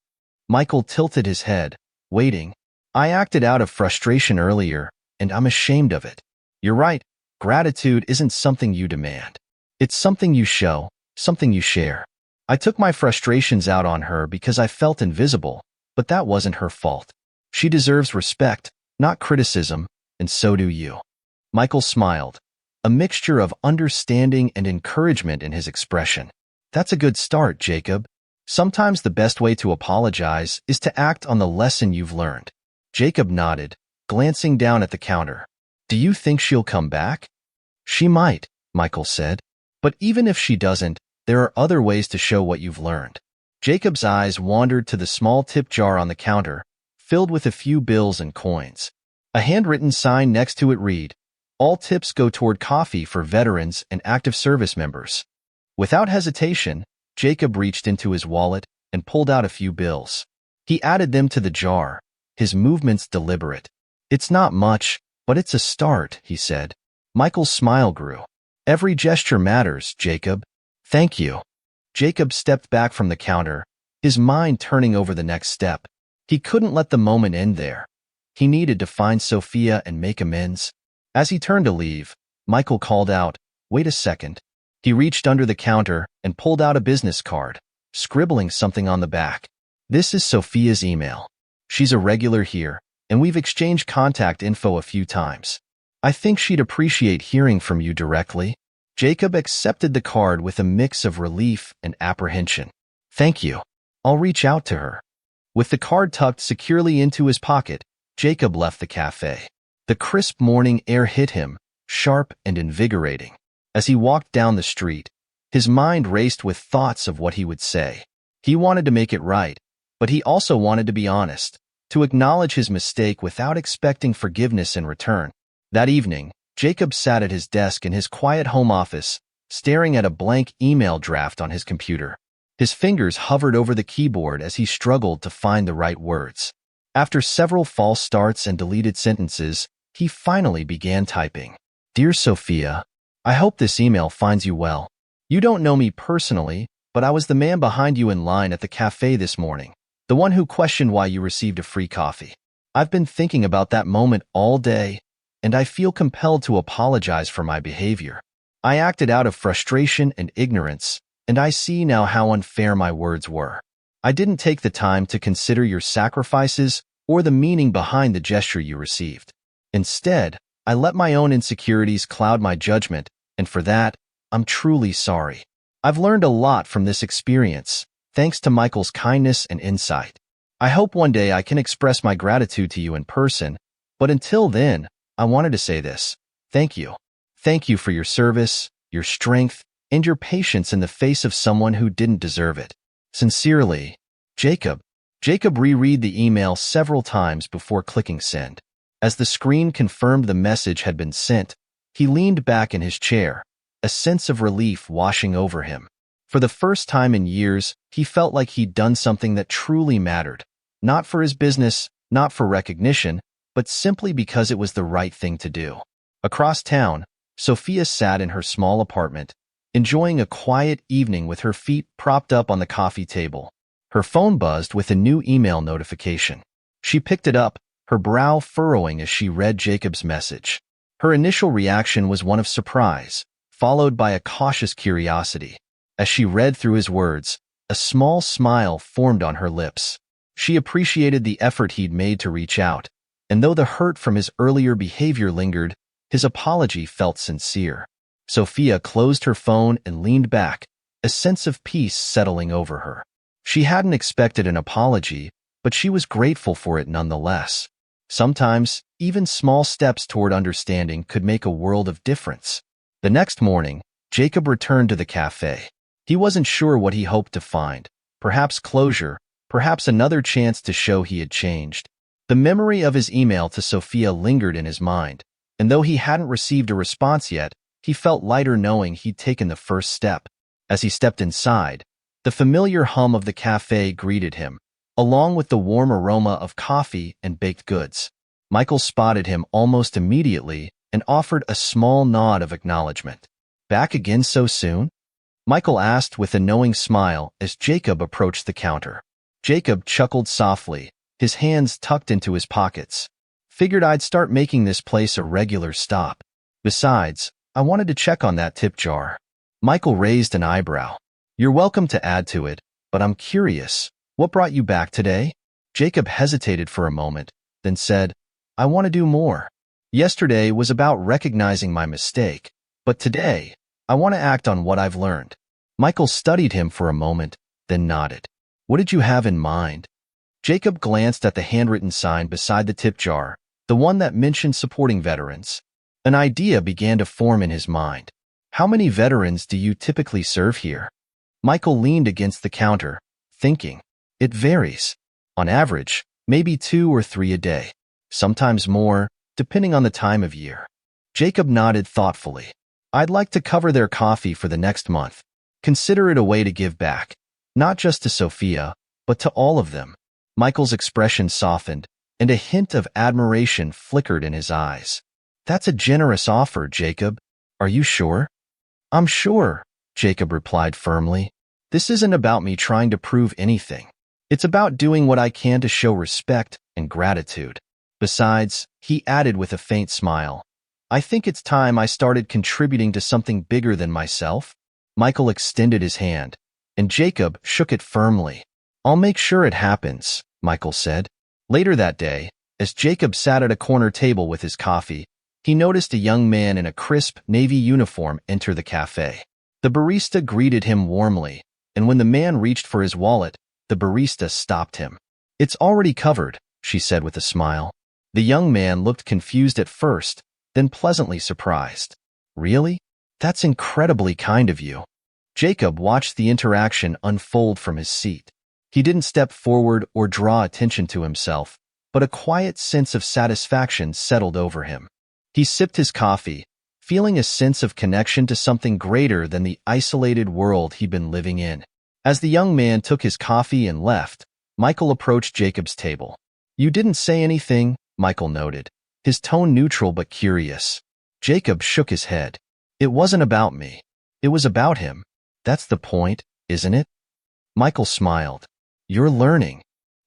Michael tilted his head, waiting. "I acted out of frustration earlier, and I'm ashamed of it. You're right, gratitude isn't something you demand. It's something you show, something you share. I took my frustrations out on her because I felt invisible, but that wasn't her fault. She deserves respect, not criticism, and so do you." Michael smiled, a mixture of understanding and encouragement in his expression. "That's a good start, Jacob. Sometimes the best way to apologize is to act on the lesson you've learned." Jacob nodded, glancing down at the counter. Do you think she'll come back? She might, Michael said. But even if she doesn't, there are other ways to show what you've learned. Jacob's eyes wandered to the small tip jar on the counter, filled with a few bills and coins. A handwritten sign next to it read, "All tips go toward coffee for veterans and active service members." Without hesitation, Jacob reached into his wallet and pulled out a few bills. He added them to the jar, his movements deliberate. "It's not much, but it's a start," he said. Michael's smile grew. "Every gesture matters, Jacob." "Thank you." Jacob stepped back from the counter, his mind turning over the next step. He couldn't let the moment end there. He needed to find Sophia and make amends. As he turned to leave, Michael called out, "Wait a second." He reached under the counter and pulled out a business card, scribbling something on the back. "This is Sophia's email. She's a regular here, and we've exchanged contact info a few times. I think she'd appreciate hearing from you directly." Jacob accepted the card with a mix of relief and apprehension. "Thank you. I'll reach out to her." With the card tucked securely into his pocket, Jacob left the cafe. The crisp morning air hit him, sharp and invigorating. As he walked down the street, his mind raced with thoughts of what he would say. He wanted to make it right, but he also wanted to be honest, to acknowledge his mistake without expecting forgiveness in return. That evening, Jacob sat at his desk in his quiet home office, staring at a blank email draft on his computer. His fingers hovered over the keyboard as he struggled to find the right words. After several false starts and deleted sentences, he finally began typing. "Dear Sophia, I hope this email finds you well. You don't know me personally, but I was the man behind you in line at the cafe this morning, the one who questioned why you received a free coffee. I've been thinking about that moment all day, and I feel compelled to apologize for my behavior. I acted out of frustration and ignorance, and I see now how unfair my words were. I didn't take the time to consider your sacrifices or the meaning behind the gesture you received. Instead, I let my own insecurities cloud my judgment, and for that, I'm truly sorry. I've learned a lot from this experience, thanks to Michael's kindness and insight. I hope one day I can express my gratitude to you in person, but until then, I wanted to say this. Thank you. Thank you for your service, your strength, and your patience in the face of someone who didn't deserve it. Sincerely, Jacob." Jacob reread the email several times before clicking send. As the screen confirmed the message had been sent, he leaned back in his chair, a sense of relief washing over him. For the first time in years, he felt like he'd done something that truly mattered, not for his business, not for recognition, but simply because it was the right thing to do. Across town, Sophia sat in her small apartment, enjoying a quiet evening with her feet propped up on the coffee table. Her phone buzzed with a new email notification. She picked it up, her brow furrowing as she read Jacob's message. Her initial reaction was one of surprise, followed by a cautious curiosity. As she read through his words, a small smile formed on her lips. She appreciated the effort he'd made to reach out, and though the hurt from his earlier behavior lingered, his apology felt sincere. Sophia closed her phone and leaned back, a sense of peace settling over her. She hadn't expected an apology, but she was grateful for it nonetheless. Sometimes, even small steps toward understanding could make a world of difference. The next morning, Jacob returned to the cafe. He wasn't sure what he hoped to find. Perhaps closure, perhaps another chance to show he had changed. The memory of his email to Sophia lingered in his mind, and though he hadn't received a response yet, he felt lighter knowing he'd taken the first step. As he stepped inside, the familiar hum of the cafe greeted him, along with the warm aroma of coffee and baked goods. Michael spotted him almost immediately and offered a small nod of acknowledgement. "Back again so soon?" Michael asked with a knowing smile as Jacob approached the counter. Jacob chuckled softly, his hands tucked into his pockets. "Figured I'd start making this place a regular stop. Besides, I wanted to check on that tip jar." Michael raised an eyebrow. "You're welcome to add to it, but I'm curious, what brought you back today?" Jacob hesitated for a moment, then said, "I want to do more. Yesterday was about recognizing my mistake, but today, I want to act on what I've learned." Michael studied him for a moment, then nodded. "What did you have in mind?" Jacob glanced at the handwritten sign beside the tip jar, the one that mentioned supporting veterans. An idea began to form in his mind. How many veterans do you typically serve here? Michael leaned against the counter, thinking. It varies. On average, maybe 2 or 3 a day. Sometimes more, depending on the time of year. Jacob nodded thoughtfully. I'd like to cover their coffee for the next month. Consider it a way to give back. Not just to Sophia, but to all of them. Michael's expression softened, and a hint of admiration flickered in his eyes. That's a generous offer, Jacob. Are you sure? I'm sure, Jacob replied firmly. This isn't about me trying to prove anything. It's about doing what I can to show respect and gratitude. Besides, he added with a faint smile, I think it's time I started contributing to something bigger than myself. Michael extended his hand, and Jacob shook it firmly. I'll make sure it happens, Michael said. Later that day, as Jacob sat at a corner table with his coffee, he noticed a young man in a crisp navy uniform enter the cafe. The barista greeted him warmly, and when the man reached for his wallet, the barista stopped him. It's already covered, she said with a smile. The young man looked confused at first, then pleasantly surprised. Really? That's incredibly kind of you. Jacob watched the interaction unfold from his seat. He didn't step forward or draw attention to himself, but a quiet sense of satisfaction settled over him. He sipped his coffee, feeling a sense of connection to something greater than the isolated world he'd been living in. As the young man took his coffee and left, Michael approached Jacob's table. You didn't say anything, Michael noted, his tone neutral but curious. Jacob shook his head. It wasn't about me. It was about him. That's the point, isn't it? Michael smiled. You're learning.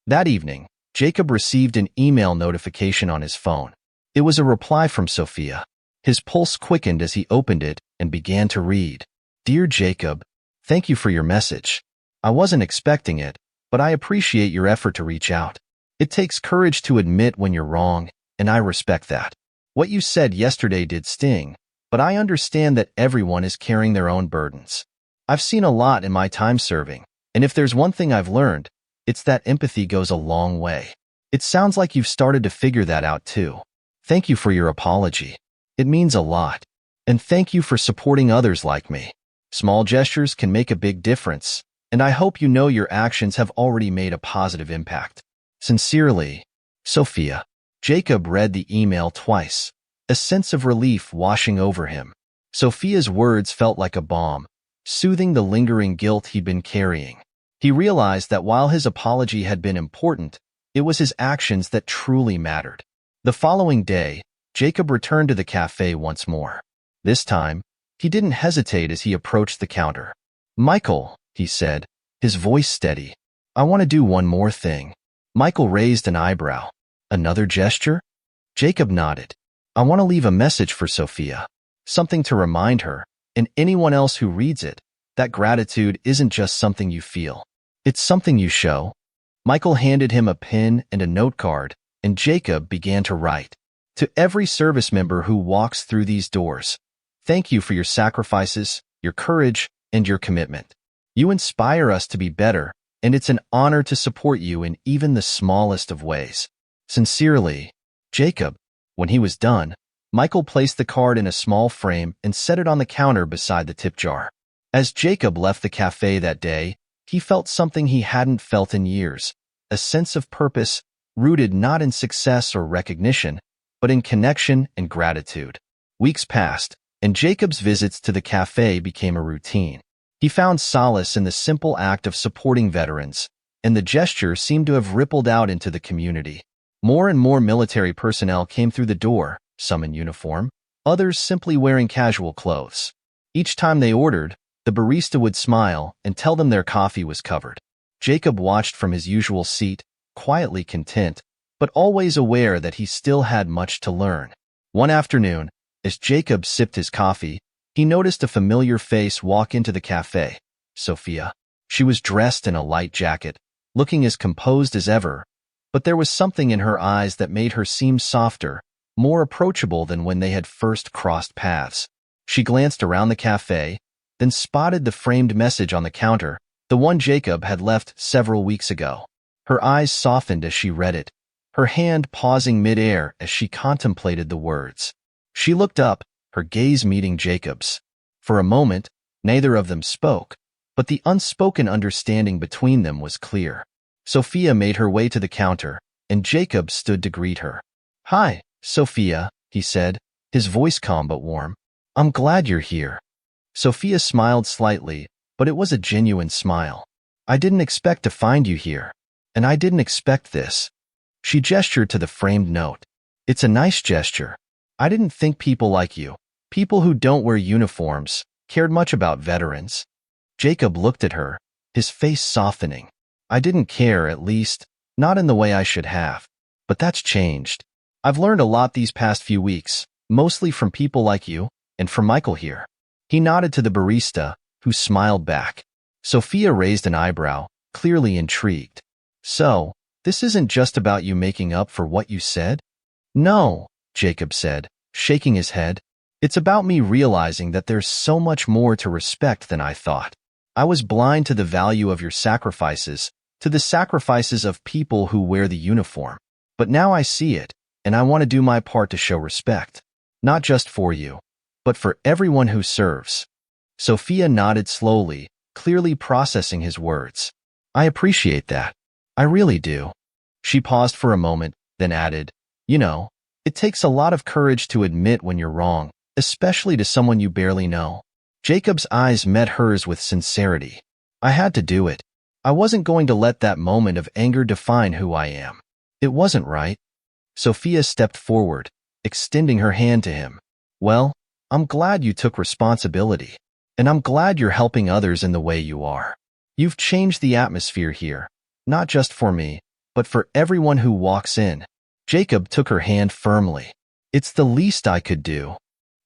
That evening, Jacob received an email notification on his phone. It was a reply from Sophia. His pulse quickened as he opened it and began to read. Dear Jacob, thank you for your message. I wasn't expecting it, but I appreciate your effort to reach out. It takes courage to admit when you're wrong, and I respect that. What you said yesterday did sting, but I understand that everyone is carrying their own burdens. I've seen a lot in my time serving, and if there's one thing I've learned, it's that empathy goes a long way. It sounds like you've started to figure that out too. Thank you for your apology. It means a lot. And thank you for supporting others like me. Small gestures can make a big difference, and I hope you know your actions have already made a positive impact. Sincerely, Sophia. Jacob read the email twice, a sense of relief washing over him. Sophia's words felt like a balm, soothing the lingering guilt he'd been carrying. He realized that while his apology had been important, it was his actions that truly mattered. The following day, Jacob returned to the cafe once more. This time, he didn't hesitate as he approached the counter. Michael, he said, his voice steady. I want to do one more thing. Michael raised an eyebrow. Another gesture? Jacob nodded. I want to leave a message for Sophia. Something to remind her, and anyone else who reads it, that gratitude isn't just something you feel. It's something you show. Michael handed him a pen and a note card, and Jacob began to write. To every service member who walks through these doors, thank you for your sacrifices, your courage, and your commitment. You inspire us to be better, and it's an honor to support you in even the smallest of ways. Sincerely, Jacob. When he was done, Michael placed the card in a small frame and set it on the counter beside the tip jar. As Jacob left the cafe that day, he felt something he hadn't felt in years, a sense of purpose rooted not in success or recognition, but in connection and gratitude. Weeks passed, and Jacob's visits to the cafe became a routine. He found solace in the simple act of supporting veterans, and the gesture seemed to have rippled out into the community. More and more military personnel came through the door, some in uniform, others simply wearing casual clothes. Each time they ordered, the barista would smile and tell them their coffee was covered. Jacob watched from his usual seat, quietly content, but always aware that he still had much to learn. One afternoon, as Jacob sipped his coffee, he noticed a familiar face walk into the cafe. Sophia. She was dressed in a light jacket, looking as composed as ever, but there was something in her eyes that made her seem softer, more approachable than when they had first crossed paths. She glanced around the cafe, then spotted the framed message on the counter, the one Jacob had left several weeks ago. Her eyes softened as she read it. her hand pausing mid-air as she contemplated the words. She looked up, her gaze meeting Jacob's. For a moment, neither of them spoke, but the unspoken understanding between them was clear. Sophia made her way to the counter, and Jacob stood to greet her. "Hi, Sophia," he said, his voice calm but warm. "I'm glad you're here." Sophia smiled slightly, but it was a genuine smile. "I didn't expect to find you here. And I didn't expect this." She gestured to the framed note. "It's a nice gesture. I didn't think people like you, people who don't wear uniforms, cared much about veterans." Jacob looked at her, his face softening. "I didn't care, at least, not in the way I should have. But that's changed. I've learned a lot these past few weeks, mostly from people like you, and from Michael here." He nodded to the barista, who smiled back. Sophia raised an eyebrow, clearly intrigued. "So, this isn't just about you making up for what you said?" "No," Jacob said, shaking his head. "It's about me realizing that there's so much more to respect than I thought. I was blind to the value of your sacrifices, to the sacrifices of people who wear the uniform. But now I see it, and I want to do my part to show respect. Not just for you, but for everyone who serves." Sophia nodded slowly, clearly processing his words. "I appreciate that. I really do." She paused for a moment, then added, "You know, it takes a lot of courage to admit when you're wrong, especially to someone you barely know." Jacob's eyes met hers with sincerity. "I had to do it. I wasn't going to let that moment of anger define who I am. It wasn't right." Sophia stepped forward, extending her hand to him. "Well, I'm glad you took responsibility, and I'm glad you're helping others in the way you are. You've changed the atmosphere here, not just for me, but for everyone who walks in." Jacob took her hand firmly. "It's the least I could do."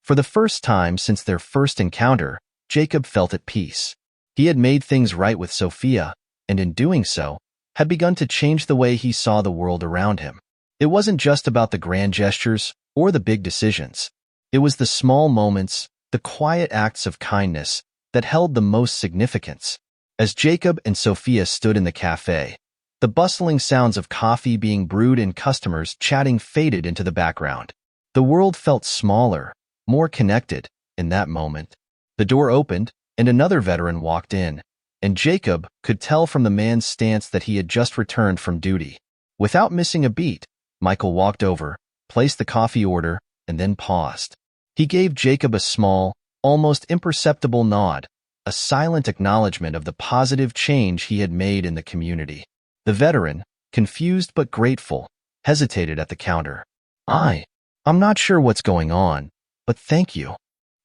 For the first time since their first encounter, Jacob felt at peace. He had made things right with Sophia, and in doing so, had begun to change the way he saw the world around him. It wasn't just about the grand gestures or the big decisions. It was the small moments, the quiet acts of kindness, that held the most significance. As Jacob and Sophia stood in the cafe, the bustling sounds of coffee being brewed and customers chatting faded into the background. The world felt smaller, more connected, in that moment. The door opened, and another veteran walked in, and Jacob could tell from the man's stance that he had just returned from duty. Without missing a beat, Michael walked over, placed the coffee order, and then paused. He gave Jacob a small, almost imperceptible nod, a silent acknowledgement of the positive change he had made in the community. The veteran, confused but grateful, hesitated at the counter. I'm not sure what's going on, but thank you."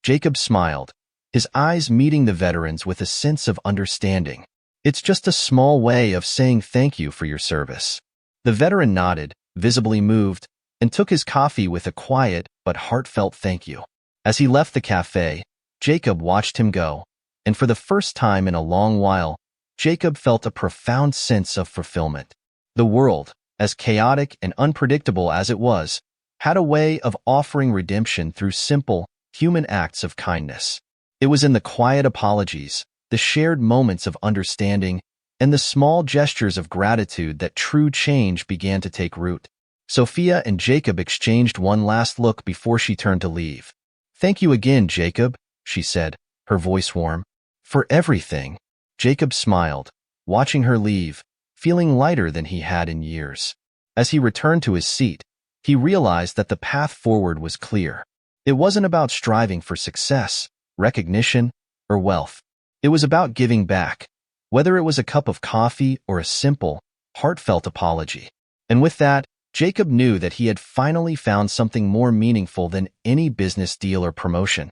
Jacob smiled, his eyes meeting the veteran's with a sense of understanding. "It's just a small way of saying thank you for your service." The veteran nodded, visibly moved, and took his coffee with a quiet but heartfelt thank you. As he left the cafe, Jacob watched him go, and for the first time in a long while, Jacob felt a profound sense of fulfillment. The world, as chaotic and unpredictable as it was, had a way of offering redemption through simple, human acts of kindness. It was in the quiet apologies, the shared moments of understanding, and the small gestures of gratitude that true change began to take root. Sophia and Jacob exchanged one last look before she turned to leave. "Thank you again, Jacob," she said, her voice warm. "For everything." Jacob smiled, watching her leave, feeling lighter than he had in years. As he returned to his seat, he realized that the path forward was clear. It wasn't about striving for success, recognition, or wealth. It was about giving back, whether it was a cup of coffee or a simple, heartfelt apology. And with that, Jacob knew that he had finally found something more meaningful than any business deal or promotion.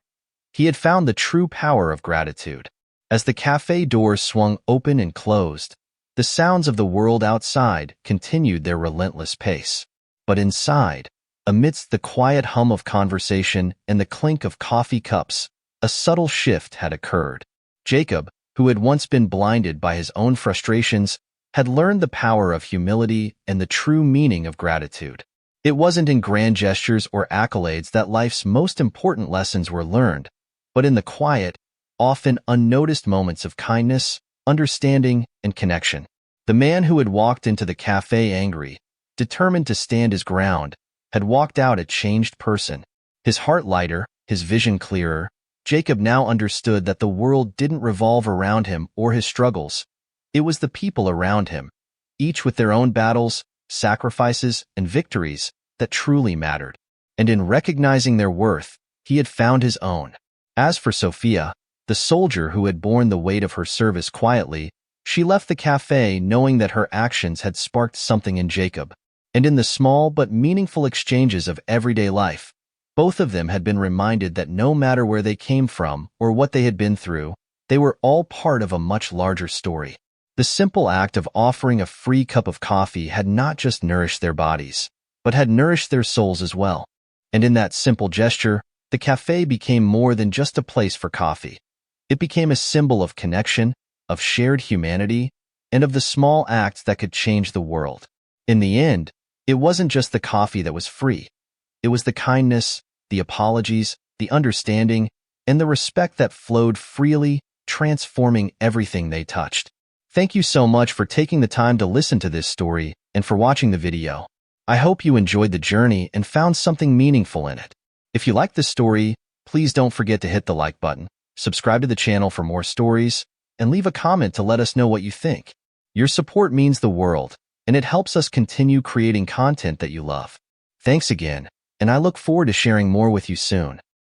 He had found the true power of gratitude. As the cafe doors swung open and closed, the sounds of the world outside continued their relentless pace. But inside, amidst the quiet hum of conversation and the clink of coffee cups, a subtle shift had occurred. Jacob, who had once been blinded by his own frustrations, had learned the power of humility and the true meaning of gratitude. It wasn't in grand gestures or accolades that life's most important lessons were learned, but in the quiet, often unnoticed moments of kindness, understanding, and connection. The man who had walked into the cafe angry, determined to stand his ground, had walked out a changed person. His heart lighter, his vision clearer, Jacob now understood that the world didn't revolve around him or his struggles. It was the people around him, each with their own battles, sacrifices, and victories that truly mattered. And in recognizing their worth, he had found his own. As for Sophia, the soldier who had borne the weight of her service quietly, she left the cafe knowing that her actions had sparked something in Jacob. And in the small but meaningful exchanges of everyday life, both of them had been reminded that no matter where they came from or what they had been through, they were all part of a much larger story. The simple act of offering a free cup of coffee had not just nourished their bodies, but had nourished their souls as well. And in that simple gesture, the cafe became more than just a place for coffee. It became a symbol of connection, of shared humanity, and of the small acts that could change the world. In the end, it wasn't just the coffee that was free. It was the kindness, the apologies, the understanding, and the respect that flowed freely, transforming everything they touched. Thank you so much for taking the time to listen to this story and for watching the video. I hope you enjoyed the journey and found something meaningful in it. If you liked this story, please don't forget to hit the like button, subscribe to the channel for more stories, and leave a comment to let us know what you think. Your support means the world, and it helps us continue creating content that you love. Thanks again, and I look forward to sharing more with you soon.